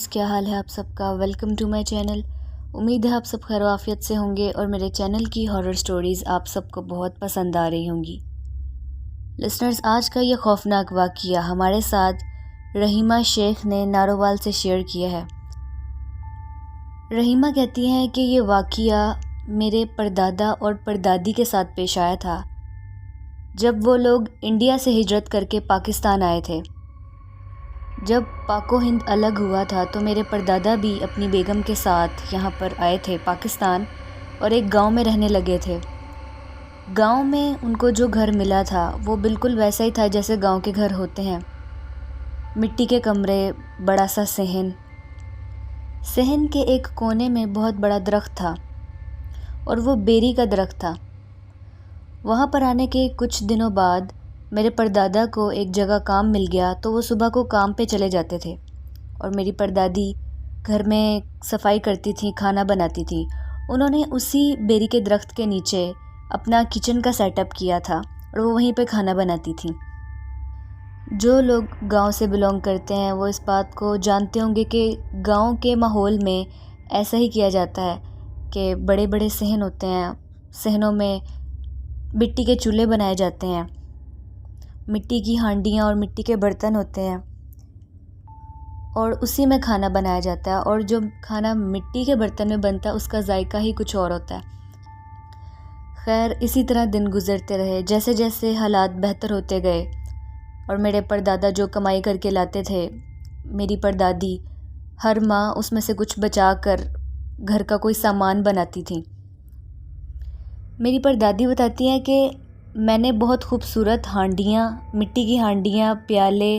Listeners, کیا حال ہے آپ سب کا؟ Welcome to my channel. امید ہے آپ سب خیر و عافیت سے ہوں گے اور میرے چینل کی ہارر سٹوریز آپ سب کو بہت پسند آ رہی ہوں گی۔ لسنرز، آج کا یہ خوفناک واقعہ ہمارے ساتھ رحیمہ شیخ نے نارووال سے شیئر کیا ہے۔ رحیمہ کہتی ہیں کہ یہ واقعہ میرے پردادا اور پردادی کے ساتھ پیش آیا تھا جب وہ لوگ انڈیا سے ہجرت کر کے پاکستان آئے تھے۔ جب پاک و ہند الگ ہوا تھا تو میرے پردادا بھی اپنی بیگم کے ساتھ یہاں پر آئے تھے پاکستان، اور ایک گاؤں میں رہنے لگے تھے۔ گاؤں میں ان کو جو گھر ملا تھا وہ بالکل ویسا ہی تھا جیسے گاؤں کے گھر ہوتے ہیں۔ مٹی کے کمرے، بڑا سا صحن۔ صحن کے ایک کونے میں بہت بڑا درخت تھا اور وہ بیری کا درخت تھا۔ وہاں پر آنے کے کچھ دنوں بعد میرے پردادا کو ایک جگہ کام مل گیا تو وہ صبح کو کام پہ چلے جاتے تھے، اور میری پردادی گھر میں صفائی کرتی تھیں، کھانا بناتی تھیں۔ انہوں نے اسی بیری کے درخت کے نیچے اپنا کچن کا سیٹ اپ کیا تھا اور وہ وہیں پہ کھانا بناتی تھیں۔ جو لوگ گاؤں سے بلونگ کرتے ہیں وہ اس بات کو جانتے ہوں گے کہ گاؤں کے ماحول میں ایسا ہی کیا جاتا ہے کہ بڑے بڑے صحن ہوتے ہیں، صحنوں میں مٹی کے چولہے بنائے جاتے ہیں، مٹی کی ہانڈیاں اور مٹی کے برتن ہوتے ہیں، اور اسی میں کھانا بنایا جاتا ہے، اور جو کھانا مٹی کے برتن میں بنتا ہے اس کا ذائقہ ہی کچھ اور ہوتا ہے۔ خیر، اسی طرح دن گزرتے رہے، جیسے جیسے حالات بہتر ہوتے گئے، اور میرے پردادا جو کمائی کر کے لاتے تھے، میری پردادی ہر ماہ اس میں سے کچھ بچا کر گھر کا کوئی سامان بناتی تھیں۔ میری پردادی بتاتی ہیں کہ میں نے بہت خوبصورت ہانڈیاں، مٹی کی ہانڈیاں، پیالے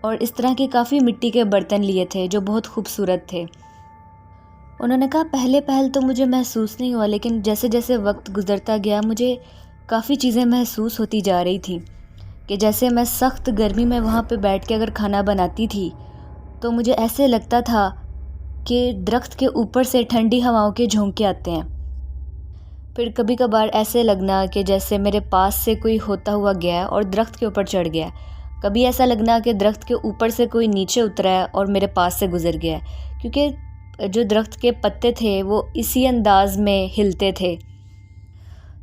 اور اس طرح کے کافی مٹی کے برتن لیے تھے جو بہت خوبصورت تھے۔ انہوں نے کہا پہلے پہل تو مجھے محسوس نہیں ہوا، لیکن جیسے جیسے وقت گزرتا گیا مجھے کافی چیزیں محسوس ہوتی جا رہی تھیں، کہ جیسے میں سخت گرمی میں وہاں پہ بیٹھ کے اگر کھانا بناتی تھی تو مجھے ایسے لگتا تھا کہ درخت کے اوپر سے ٹھنڈی ہواؤں کے جھونکے آتے ہیں۔ پھر کبھی کبھار ایسے لگنا کہ جیسے میرے پاس سے کوئی ہوتا ہوا گیا اور درخت کے اوپر چڑھ گیا، کبھی ایسا لگنا کہ درخت کے اوپر سے کوئی نیچے اترا ہے اور میرے پاس سے گزر گیا ہے، کیونکہ جو درخت کے پتے تھے وہ اسی انداز میں ہلتے تھے۔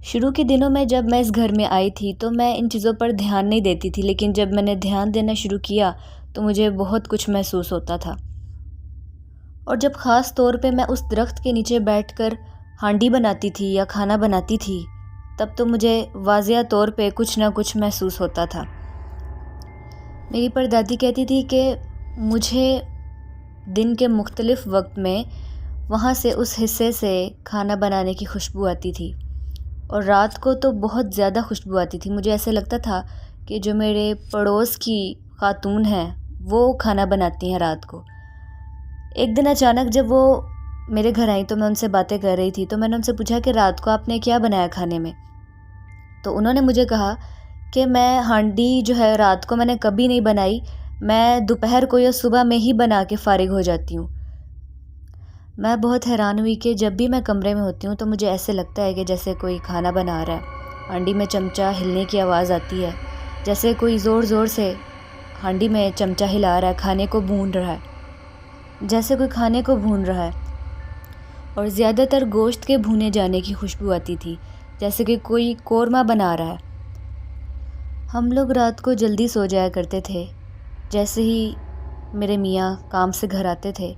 شروع کے دنوں میں جب میں اس گھر میں آئی تھی تو میں ان چیزوں پر دھیان نہیں دیتی تھی، لیکن جب میں نے دھیان دینا شروع کیا تو مجھے بہت کچھ محسوس ہوتا تھا۔ اور جب خاص طور پہ میں اس درخت کے نیچے بیٹھ کر ہانڈی بناتی تھی یا کھانا بناتی تھی، تب تو مجھے واضح طور پہ کچھ نہ کچھ محسوس ہوتا تھا۔ میری پردادی کہتی تھی کہ مجھے دن کے مختلف وقت میں وہاں سے اس حصے سے کھانا بنانے کی خوشبو آتی تھی، اور رات کو تو بہت زیادہ خوشبو آتی تھی۔ مجھے ایسے لگتا تھا کہ جو میرے پڑوس کی خاتون ہیں وہ کھانا بناتی ہیں رات کو۔ ایک دن اچانک جب وہ میرے گھر آئیں تو میں ان سے باتیں کر رہی تھی، تو میں نے ان سے پوچھا کہ رات کو آپ نے کیا بنایا کھانے میں؟ تو انہوں نے مجھے کہا کہ میں ہانڈی جو ہے رات کو میں نے کبھی نہیں بنائی، میں دوپہر کو یا صبح میں ہی بنا کے فارغ ہو جاتی ہوں۔ میں بہت حیران ہوئی کہ جب بھی میں کمرے میں ہوتی ہوں تو مجھے ایسے لگتا ہے کہ جیسے کوئی کھانا بنا رہا ہے، ہانڈی میں چمچہ ہلنے کی آواز آتی ہے، جیسے کوئی زور زور سے ہانڈی میں چمچہ ہلا رہا ہے، کھانے کو بھون رہا ہے، جیسے کوئی کھانے کو بھون رہا ہے، اور زیادہ تر گوشت کے بھونے جانے کی خوشبو آتی تھی، جیسے کہ کوئی قورمہ بنا رہا ہے۔ ہم لوگ رات کو جلدی سو جایا کرتے تھے۔ جیسے ہی میرے میاں کام سے گھر آتے تھے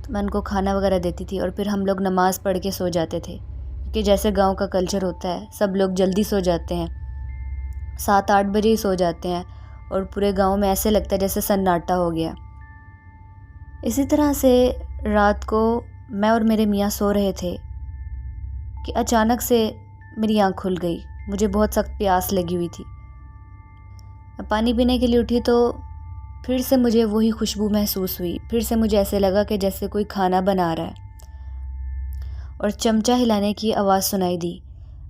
تو میں ان کو کھانا وغیرہ دیتی تھی، اور پھر ہم لوگ نماز پڑھ کے سو جاتے تھے، کیونکہ جیسے گاؤں کا کلچر ہوتا ہے سب لوگ جلدی سو جاتے ہیں، 7-8 بجے ہی سو جاتے ہیں، اور پورے گاؤں میں ایسے لگتا ہے جیسے سناٹا ہو گیا۔ اسی طرح سے رات کو میں اور میرے میاں سو رہے تھے کہ اچانک سے میری آنکھ کھل گئی۔ مجھے بہت سخت پیاس لگی ہوئی تھی، میں پانی پینے کے لیے اٹھی تو پھر سے مجھے وہی خوشبو محسوس ہوئی، پھر سے مجھے ایسے لگا کہ جیسے کوئی کھانا بنا رہا ہے، اور چمچہ ہلانے کی آواز سنائی دی۔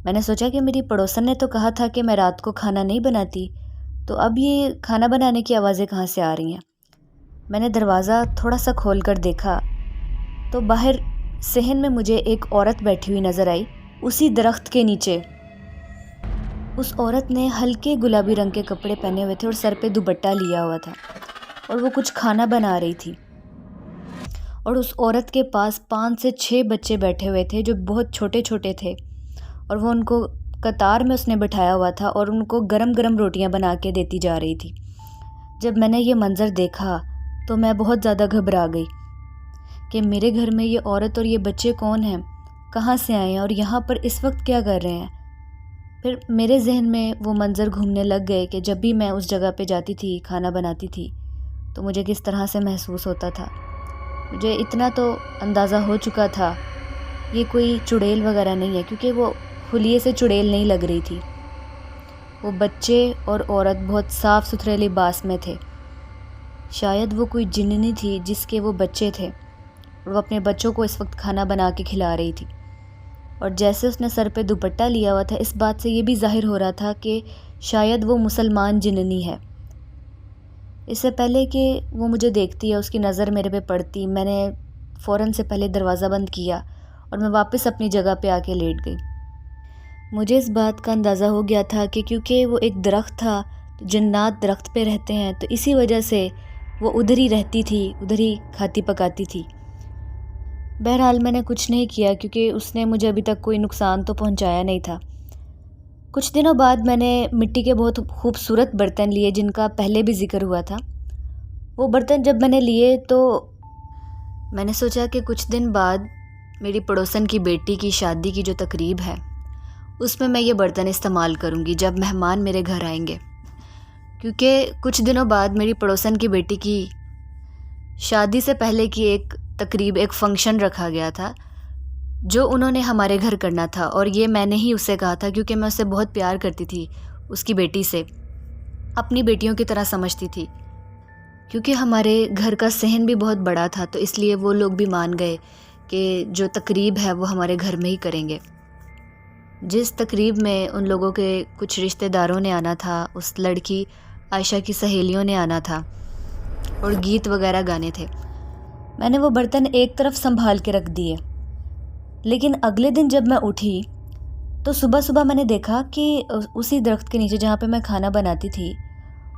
میں نے سوچا کہ میری پڑوسن نے تو کہا تھا کہ میں رات کو کھانا نہیں بناتی، تو اب یہ کھانا بنانے کی آوازیں کہاں سے آ رہی ہیں؟ میں نے دروازہ تھوڑا سا کھول کر دیکھا تو باہر صحن میں مجھے ایک عورت بیٹھی ہوئی نظر آئی، اسی درخت کے نیچے۔ اس عورت نے ہلکے گلابی رنگ کے کپڑے پہنے ہوئے تھے اور سر پہ دوپٹہ لیا ہوا تھا، اور وہ کچھ کھانا بنا رہی تھی۔ اور اس عورت کے پاس 5 سے 6 بچے بیٹھے ہوئے تھے جو بہت چھوٹے چھوٹے تھے، اور وہ ان کو قطار میں اس نے بٹھایا ہوا تھا اور ان کو گرم گرم روٹیاں بنا کے دیتی جا رہی تھی۔ جب میں نے یہ منظر دیکھا تو میں بہت زیادہ گھبرا گئی کہ میرے گھر میں یہ عورت اور یہ بچے کون ہیں، کہاں سے آئے ہیں اور یہاں پر اس وقت کیا کر رہے ہیں۔ پھر میرے ذہن میں وہ منظر گھومنے لگ گئے کہ جب بھی میں اس جگہ پہ جاتی تھی، کھانا بناتی تھی، تو مجھے کس طرح سے محسوس ہوتا تھا۔ مجھے اتنا تو اندازہ ہو چکا تھا یہ کوئی چڑیل وغیرہ نہیں ہے، کیونکہ وہ حلیے سے چڑیل نہیں لگ رہی تھی۔ وہ بچے اور عورت بہت صاف ستھرے لباس میں تھے۔ شاید وہ کوئی جننی تھی جس کے وہ بچے تھے، اور وہ اپنے بچوں کو اس وقت کھانا بنا کے کھلا رہی تھی۔ اور جیسے اس نے سر پہ دوپٹہ لیا ہوا تھا، اس بات سے یہ بھی ظاہر ہو رہا تھا کہ شاید وہ مسلمان جننی ہے۔ اس سے پہلے کہ وہ مجھے دیکھتی ہے، اس کی نظر میرے پہ پڑتی، میں نے فوراً سے پہلے دروازہ بند کیا اور میں واپس اپنی جگہ پہ آ کے لیٹ گئی۔ مجھے اس بات کا اندازہ ہو گیا تھا کہ کیونکہ وہ ایک درخت تھا، جنات درخت پہ رہتے ہیں، تو اسی وجہ سے وہ ادھر ہی رہتی تھی، ادھر ہی کھاتی پکاتی تھی۔ بہرحال میں نے کچھ نہیں کیا کیونکہ اس نے مجھے ابھی تک کوئی نقصان تو پہنچایا نہیں تھا۔ کچھ دنوں بعد میں نے مٹی کے بہت خوبصورت برتن لیے جن کا پہلے بھی ذکر ہوا تھا۔ وہ برتن جب میں نے لیے تو میں نے سوچا کہ کچھ دن بعد میری پڑوسن کی بیٹی کی شادی کی جو تقریب ہے اس میں یہ برتن استعمال کروں گی جب مہمان میرے گھر آئیں گے، کیونکہ کچھ دنوں بعد میری پڑوسن کی بیٹی کی شادی سے پہلے کی ایک تقریب، ایک فنکشن رکھا گیا تھا جو انہوں نے ہمارے گھر کرنا تھا، اور یہ میں نے ہی اسے کہا تھا کیونکہ میں اسے بہت پیار کرتی تھی، اس کی بیٹی سے اپنی بیٹیوں کی طرح سمجھتی تھی۔ کیونکہ ہمارے گھر کا صحن بھی بہت بڑا تھا تو اس لیے وہ لوگ بھی مان گئے کہ جو تقریب ہے وہ ہمارے گھر میں ہی کریں گے۔ جس تقریب میں ان لوگوں کے کچھ رشتہ داروں نے آنا تھا، اس لڑکی عائشہ کی سہیلیوں نے آنا تھا اور گیت وغیرہ گانے تھے، میں نے وہ برتن ایک طرف سنبھال کے رکھ دیے۔ لیکن اگلے دن جب میں اٹھی تو صبح صبح میں نے دیکھا کہ اسی درخت کے نیچے جہاں پہ میں کھانا بناتی تھی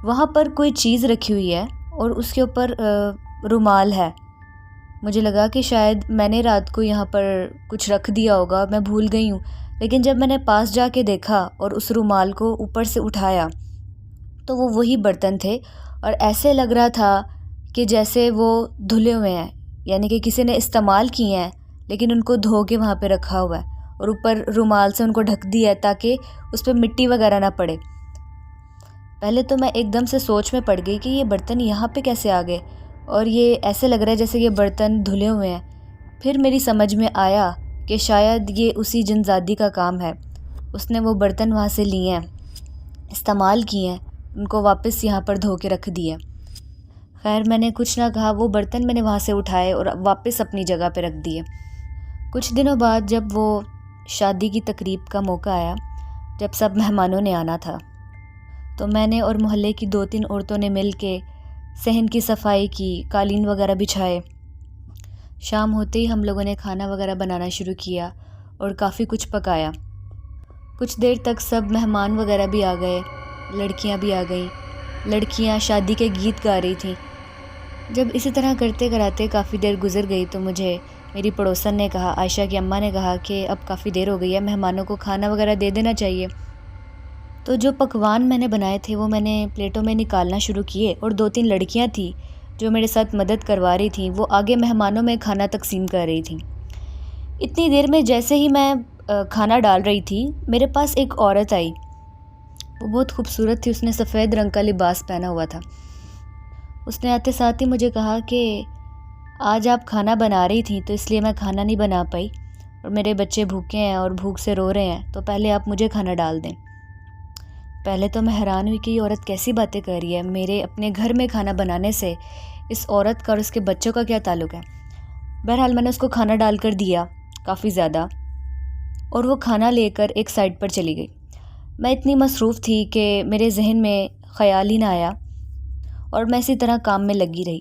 وہاں پر کوئی چیز رکھی ہوئی ہے اور اس کے اوپر رومال ہے۔ مجھے لگا کہ شاید میں نے رات کو یہاں پر کچھ رکھ دیا ہوگا، میں بھول گئی ہوں، لیکن جب میں نے پاس جا کے دیکھا اور اس رومال کو اوپر سے اٹھایا تو وہ وہی برتن تھے، اور ایسے لگ رہا تھا کہ جیسے وہ دھلے ہوئے ہیں، یعنی کہ کسی نے استعمال کیے ہیں لیکن ان کو دھو کے وہاں پہ رکھا ہوا ہے اور اوپر رومال سے ان کو ڈھک دیا ہے تاکہ اس پہ مٹی وغیرہ نہ پڑے۔ پہلے تو میں ایک دم سے سوچ میں پڑ گئی کہ یہ برتن یہاں پہ کیسے آ گئے، اور یہ ایسے لگ رہا ہے جیسے یہ برتن دھلے ہوئے ہیں۔ پھر میری سمجھ میں آیا کہ شاید یہ اسی جنزادی کا کام ہے، اس نے وہ برتن وہاں سے لیے ہیں، استعمال کیے ہیں، ان کو واپس یہاں پر دھو کے رکھ دیا۔ خیر میں نے کچھ نہ کہا، وہ برتن میں نے وہاں سے اٹھائے اور واپس اپنی جگہ پہ رکھ دیے۔ کچھ دنوں بعد جب وہ شادی کی تقریب کا موقع آیا، جب سب مہمانوں نے آنا تھا، تو میں نے اور محلے کی 2-3 عورتوں نے مل کے صحن کی صفائی کی، قالین وغیرہ بچھائے۔ شام ہوتے ہی ہم لوگوں نے کھانا وغیرہ بنانا شروع کیا اور کافی کچھ پکایا۔ کچھ دیر تک سب مہمان وغیرہ بھی آ گئے، لڑکیاں بھی آ گئیں، لڑکیاں شادی کے گیت گا رہی تھیں۔ جب اسی طرح کرتے کراتے کافی دیر گزر گئی تو مجھے میری پڑوسن نے کہا، عائشہ کی اماں نے کہا کہ اب کافی دیر ہو گئی ہے، مہمانوں کو کھانا وغیرہ دے دینا چاہیے۔ تو جو پکوان میں نے بنائے تھے وہ میں نے پلیٹوں میں نکالنا شروع کیے، اور 2-3 لڑکیاں تھیں جو میرے ساتھ مدد کروا رہی تھیں، وہ آگے مہمانوں میں کھانا تقسیم کر رہی تھیں۔ اتنی دیر میں جیسے ہی میں کھانا ڈال رہی تھی، میرے پاس ایک عورت آئی، وہ بہت خوبصورت تھی، اس نے سفید رنگ کا لباس پہنا ہوا تھا۔ اس نے آتے ساتھ ہی مجھے کہا کہ آج آپ کھانا بنا رہی تھیں تو اس لیے میں کھانا نہیں بنا پائی، اور میرے بچے بھوکے ہیں اور بھوک سے رو رہے ہیں، تو پہلے آپ مجھے کھانا ڈال دیں۔ پہلے تو میں حیران ہوئی کہ یہ عورت کیسی باتیں کر رہی ہے، میرے اپنے گھر میں کھانا بنانے سے اس عورت کا اور اس کے بچوں کا کیا تعلق ہے۔ بہرحال میں نے اس کو کھانا ڈال کر دیا کافی زیادہ، اور وہ کھانا لے کر ایک سائڈ پر چلی گئی۔ میں اتنی مصروف تھی کہ میرے ذہن میں خیال ہی نہ آیا، اور میں اسی طرح کام میں لگی رہی۔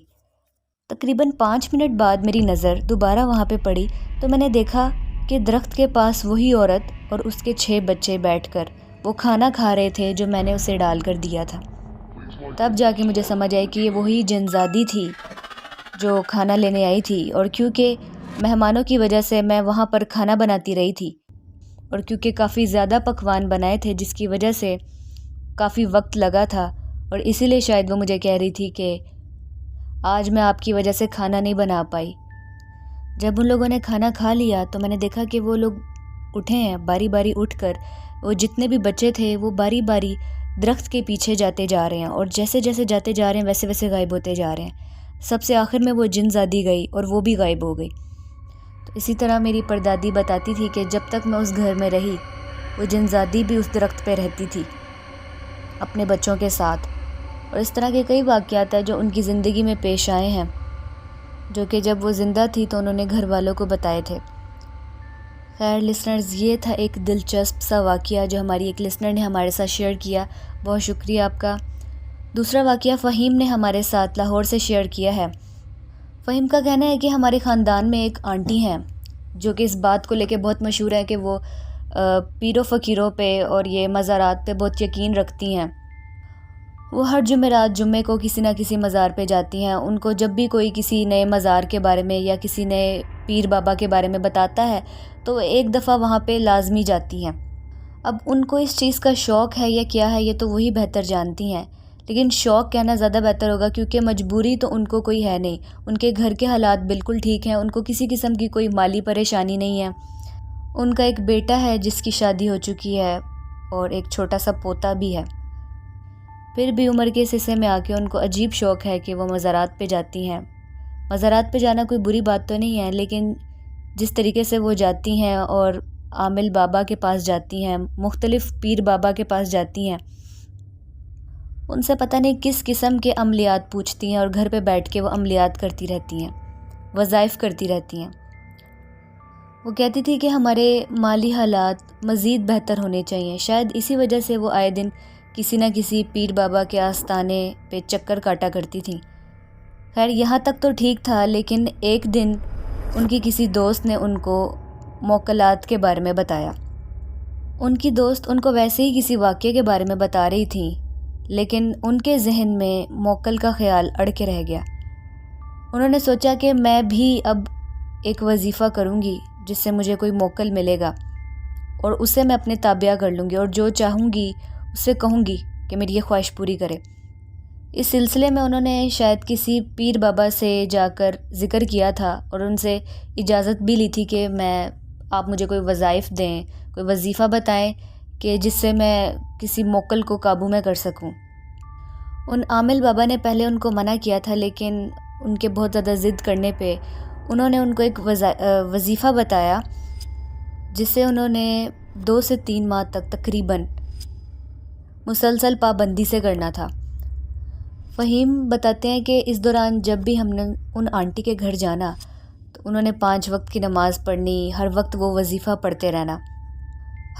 تقریباً 5 منٹ بعد میری نظر دوبارہ وہاں پہ پڑی تو میں نے دیکھا کہ درخت کے پاس وہی عورت اور اس کے 6 بچے بیٹھ کر وہ کھانا کھا رہے تھے جو میں نے اسے ڈال کر دیا تھا۔ تب جا کے مجھے سمجھ آئی کہ یہ وہی جنزادی تھی جو کھانا لینے آئی تھی، اور کیونکہ مہمانوں کی وجہ سے میں وہاں پر کھانا بناتی رہی تھی، اور کیونکہ کافی زیادہ پکوان بنائے تھے جس کی وجہ سے کافی وقت لگا تھا، اور اسی لیے شاید وہ مجھے کہہ رہی تھی کہ آج میں آپ کی وجہ سے کھانا نہیں بنا پائی۔ جب ان لوگوں نے کھانا کھا لیا تو میں نے دیکھا کہ وہ لوگ اٹھے ہیں، باری باری اٹھ کر وہ جتنے بھی بچے تھے وہ باری باری درخت کے پیچھے جاتے جا رہے ہیں، اور جیسے جیسے جاتے جا رہے ہیں ویسے ویسے غائب ہوتے جا رہے ہیں۔ سب سے آخر میں وہ جن زادی گئی اور وہ بھی غائب ہو گئی۔ تو اسی طرح میری پردادی بتاتی تھی کہ جب تک میں اس گھر میں رہی وہ جن زادی بھی اس درخت پہ رہتی تھی اپنے بچوں کے ساتھ، اور اس طرح کے کئی واقعات ہیں جو ان کی زندگی میں پیش آئے ہیں، جو کہ جب وہ زندہ تھی تو انہوں نے گھر والوں کو بتائے تھے۔ خیر لسنرز، یہ تھا ایک دلچسپ سا واقعہ جو ہماری ایک لسنر نے ہمارے ساتھ شیئر کیا، بہت شکریہ آپ کا۔ دوسرا واقعہ فہیم نے ہمارے ساتھ لاہور سے شیئر کیا ہے۔ فہیم کا کہنا ہے کہ ہمارے خاندان میں ایک آنٹی ہیں جو کہ اس بات کو لے کے بہت مشہور ہے کہ وہ پیر و فقیروں پہ اور یہ مزارات پہ بہت یقین رکھتی ہیں۔ وہ ہر جمعرات جمعے کو کسی نہ کسی مزار پہ جاتی ہیں۔ ان کو جب بھی کوئی کسی نئے مزار کے بارے میں یا کسی نئے پیر بابا کے بارے میں بتاتا ہے تو وہ ایک دفعہ وہاں پہ لازمی جاتی ہیں۔ اب ان کو اس چیز کا شوق ہے یا کیا ہے یہ تو وہی بہتر جانتی ہیں، لیکن شوق کہنا زیادہ بہتر ہوگا کیونکہ مجبوری تو ان کو کوئی ہے نہیں۔ ان کے گھر کے حالات بالکل ٹھیک ہیں، ان کو کسی قسم کی کوئی مالی پریشانی نہیں ہے۔ ان کا ایک بیٹا ہے جس کی شادی ہو چکی ہے اور ایک چھوٹا سا پوتا بھی ہے۔ پھر بھی عمر کے اس حصے میں آ کے ان کو عجیب شوق ہے کہ وہ مزارات پہ جاتی ہیں۔ مزارات پہ جانا کوئی بری بات تو نہیں ہے، لیکن جس طریقے سے وہ جاتی ہیں اور عامل بابا کے پاس جاتی ہیں، مختلف پیر بابا کے پاس جاتی ہیں، ان سے پتہ نہیں کس قسم کے عملیات پوچھتی ہیں اور گھر پہ بیٹھ کے وہ عملیات کرتی رہتی ہیں، وظائف کرتی رہتی ہیں۔ وہ کہتی تھی کہ ہمارے مالی حالات مزید بہتر ہونے چاہیے، شاید اسی وجہ سے وہ آئے دن کسی نہ کسی پیر بابا کے آستانے پہ چکر کاٹا کرتی تھیں۔ خیر یہاں تک تو ٹھیک تھا، لیکن ایک دن ان کی کسی دوست نے ان کو موکلات کے بارے میں بتایا۔ ان کی دوست ان کو ویسے ہی کسی واقعے کے بارے میں بتا رہی تھیں، لیکن ان کے ذہن میں موکل کا خیال اڑ کے رہ گیا۔ انہوں نے سوچا کہ میں بھی اب ایک وظیفہ کروں گی جس سے مجھے کوئی موکل ملے گا، اور اسے میں اپنے تابع کر لوں گی اور جو چاہوں گی اس سے کہوں گی کہ میری یہ خواہش پوری کرے۔ اس سلسلے میں انہوں نے شاید کسی پیر بابا سے جا کر ذکر کیا تھا اور ان سے اجازت بھی لی تھی کہ آپ مجھے کوئی وظائف دیں، کوئی وظیفہ بتائیں کہ جس سے میں کسی موکل کو قابو میں کر سکوں۔ ان عامل بابا نے پہلے ان کو منع کیا تھا، لیکن ان کے بہت زیادہ ضد کرنے پہ انہوں نے ان کو ایک وظیفہ بتایا جس سے انہوں نے 2 سے 3 ماہ تک تقریباً مسلسل پابندی سے کرنا تھا۔ فہیم بتاتے ہیں کہ اس دوران جب بھی ہم نے ان آنٹی کے گھر جانا تو انہوں نے 5 وقت کی نماز پڑھنی، ہر وقت وہ وظیفہ پڑھتے رہنا،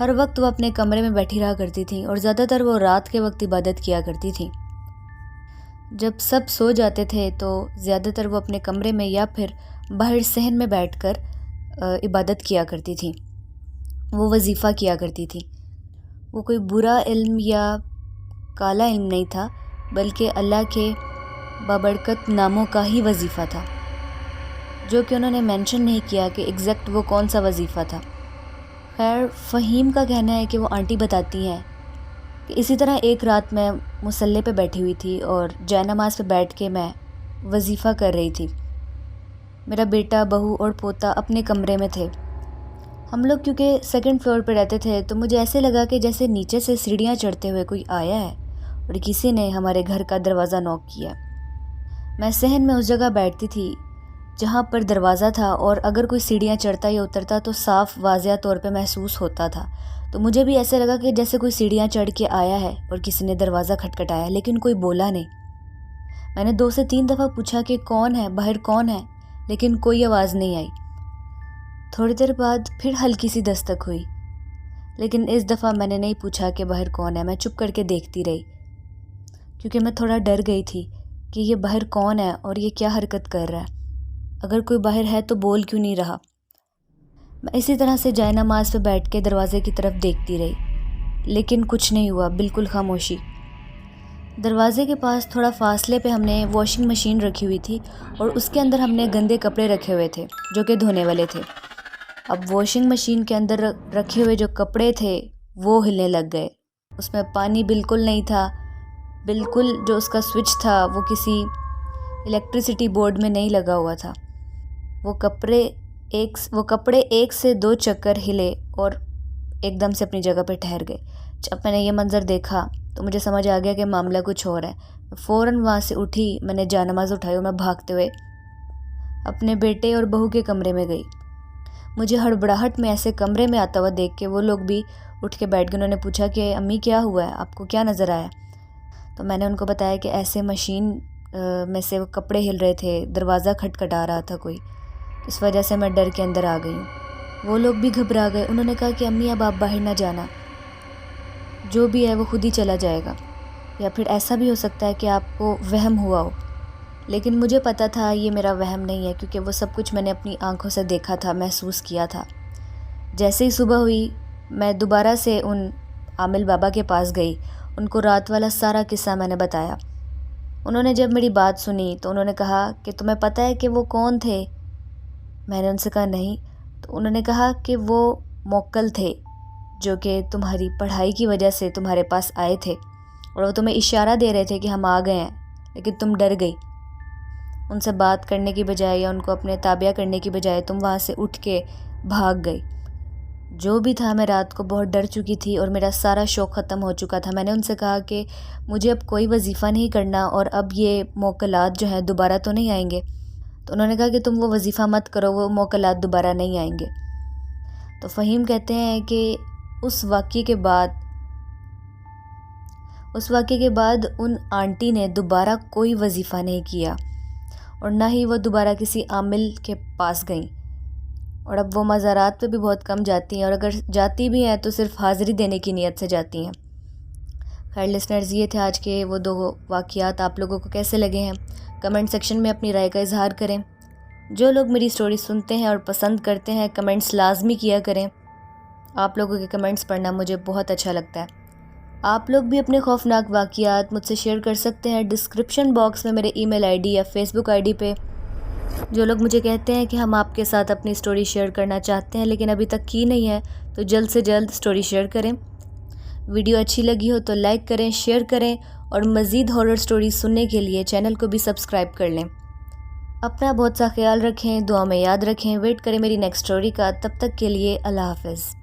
ہر وقت وہ اپنے کمرے میں بیٹھی رہا کرتی تھیں، اور زیادہ تر وہ رات کے وقت عبادت کیا کرتی تھیں۔ جب سب سو جاتے تھے تو زیادہ تر وہ اپنے کمرے میں یا پھر باہر صحن میں بیٹھ کر عبادت کیا کرتی تھیں، وہ وظیفہ کیا کرتی تھیں۔ وہ کوئی برا علم یا کالا علم نہیں تھا، بلکہ اللہ کے بابرکت ناموں کا ہی وظیفہ تھا، جو کہ انہوں نے مینشن نہیں کیا کہ ایگزیکٹ وہ کون سا وظیفہ تھا۔ خیر فہیم کا کہنا ہے کہ وہ آنٹی بتاتی ہیں کہ اسی طرح ایک رات میں مصلی پہ بیٹھی ہوئی تھی اور جائے نماز پہ بیٹھ کے میں وظیفہ کر رہی تھی۔ میرا بیٹا، بہو اور پوتا اپنے کمرے میں تھے۔ ہم لوگ کیونکہ 2nd فلور پہ رہتے تھے تو مجھے ایسے لگا کہ جیسے نیچے سے سیڑھیاں چڑھتے ہوئے کوئی آیا ہے اور کسی نے ہمارے گھر کا دروازہ نوک کیا۔ میں صحن میں اس جگہ بیٹھتی تھی جہاں پر دروازہ تھا، اور اگر کوئی سیڑھیاں چڑھتا یا اترتا تو صاف واضح طور پہ محسوس ہوتا تھا۔ تو مجھے بھی ایسے لگا کہ جیسے کوئی سیڑھیاں چڑھ کے آیا ہے اور کسی نے دروازہ کھٹکھٹایا، لیکن کوئی بولا نہیں۔ میں نے 2 سے 3 دفعہ پوچھا کہ کون ہے، باہر کون ہے، لیکن کوئی آواز نہیں آئی۔ تھوڑی دیر بعد پھر ہلکی سی دستک ہوئی، لیکن اس دفعہ میں نے نہیں پوچھا کہ باہر کون ہے، میں چپ کر کے دیکھتی رہی، کیونکہ میں تھوڑا ڈر گئی تھی کہ یہ باہر کون ہے اور یہ کیا حرکت کر رہا ہے، اگر کوئی باہر ہے تو بول کیوں نہیں رہا۔ میں اسی طرح سے جائے نماز پہ بیٹھ کے دروازے کی طرف دیکھتی رہی، لیکن کچھ نہیں ہوا، بالکل خاموشی۔ دروازے کے پاس تھوڑا فاصلے پہ ہم نے واشنگ مشین رکھی ہوئی تھی اور اس کے اندر ہم نے گندے کپڑے رکھے ہوئے تھے جو کہ دھونے والے تھے۔ اب واشنگ مشین کے اندر رکھے ہوئے جو کپڑے تھے وہ ہلنے لگ گئے، اس میں پانی بالکل نہیں تھا، بالکل جو اس کا سوئچ تھا وہ کسی الیکٹریسٹی بورڈ میں نہیں لگا ہوا تھا۔ وہ کپڑے ایک سے دو چکر ہلے اور ایک دم سے اپنی جگہ پہ ٹھہر گئے۔ جب میں نے یہ منظر دیکھا تو مجھے سمجھ آ گیا کہ معاملہ کچھ اور ہے۔ فوراً وہاں سے اٹھی، میں نے جانماز اٹھائی اور میں بھاگتے ہوئے اپنے بیٹے اور بہو کے کمرے میں گئی۔ مجھے ہڑبڑاہٹ میں ایسے کمرے میں آتا ہوا دیکھ کے وہ لوگ بھی اٹھ کے بیٹھ گئے۔ انہوں نے پوچھا کہ امی کیا ہوا ہے، آپ کو کیا نظر آیا؟ تو میں نے ان کو بتایا کہ ایسے مشین میں سے وہ کپڑے ہل رہے تھے، دروازہ کھٹکھٹا رہا تھا کوئی، اس وجہ سے میں ڈر کے اندر آ گئی ہوں۔ وہ لوگ بھی گھبرا گئے۔ انہوں نے کہا کہ امی اب آپ باہر نہ جانا، جو بھی ہے وہ خود ہی چلا جائے گا، یا پھر ایسا بھی ہو سکتا ہے کہ آپ کو وہم ہوا ہو۔ لیکن مجھے پتہ تھا یہ میرا وہم نہیں ہے، کیونکہ وہ سب کچھ میں نے اپنی آنکھوں سے دیکھا تھا، محسوس کیا تھا۔ جیسے ہی صبح ہوئی میں دوبارہ سے ان عامل بابا کے پاس گئی، ان کو رات والا سارا قصہ میں نے بتایا۔ انہوں نے جب میری بات سنی تو انہوں نے کہا کہ تمہیں پتہ ہے کہ وہ کون تھے؟ میں نے ان سے کہا نہیں۔ تو انہوں نے کہا کہ وہ موکل تھے جو کہ تمہاری پڑھائی کی وجہ سے تمہارے پاس آئے تھے، اور وہ تمہیں اشارہ دے رہے تھے کہ ہم آ گئے ہیں، لیکن تم ڈر گئی۔ ان سے بات کرنے کی بجائے یا ان کو اپنے تابع کرنے کی بجائے تم وہاں سے اٹھ کے بھاگ گئی۔ جو بھی تھا میں رات کو بہت ڈر چکی تھی اور میرا سارا شوق ختم ہو چکا تھا۔ میں نے ان سے کہا کہ مجھے اب کوئی وظیفہ نہیں کرنا اور اب یہ موکلات جو ہیں دوبارہ تو نہیں آئیں گے۔ تو انہوں نے کہا کہ تم وہ وظیفہ مت کرو، وہ موکلات دوبارہ نہیں آئیں گے۔ تو فہیم کہتے ہیں کہ اس واقعے کے بعد ان آنٹی نے دوبارہ کوئی وظیفہ نہیں کیا اور نہ ہی وہ دوبارہ کسی عامل کے پاس گئیں، اور اب وہ مزارات پہ بھی بہت کم جاتی ہیں، اور اگر جاتی بھی ہیں تو صرف حاضری دینے کی نیت سے جاتی ہیں۔ خیر لسنرز، یہ تھے آج کے وہ 2 واقعات۔ آپ لوگوں کو کیسے لگے ہیں کمنٹ سیکشن میں اپنی رائے کا اظہار کریں۔ جو لوگ میری سٹوری سنتے ہیں اور پسند کرتے ہیں کمنٹس لازمی کیا کریں۔ آپ لوگوں کے کمنٹس پڑھنا مجھے بہت اچھا لگتا ہے۔ آپ لوگ بھی اپنے خوفناک واقعات مجھ سے شیئر کر سکتے ہیں ڈسکرپشن باکس میں میرے ای میل آئی ڈی یا فیس بک آئی ڈی پہ۔ جو لوگ مجھے کہتے ہیں کہ ہم آپ کے ساتھ اپنی سٹوری شیئر کرنا چاہتے ہیں لیکن ابھی تک کی نہیں ہے، تو جلد سے جلد سٹوری شیئر کریں۔ ویڈیو اچھی لگی ہو تو لائک کریں، شیئر کریں، اور مزید ہارر سٹوری سننے کے لیے چینل کو بھی سبسکرائب کر لیں۔ اپنا بہت سا خیال رکھیں، دعا میں یاد رکھیں، ویٹ کریں میری نیکسٹ سٹوری کا۔ تب تک کے لیے اللہ حافظ۔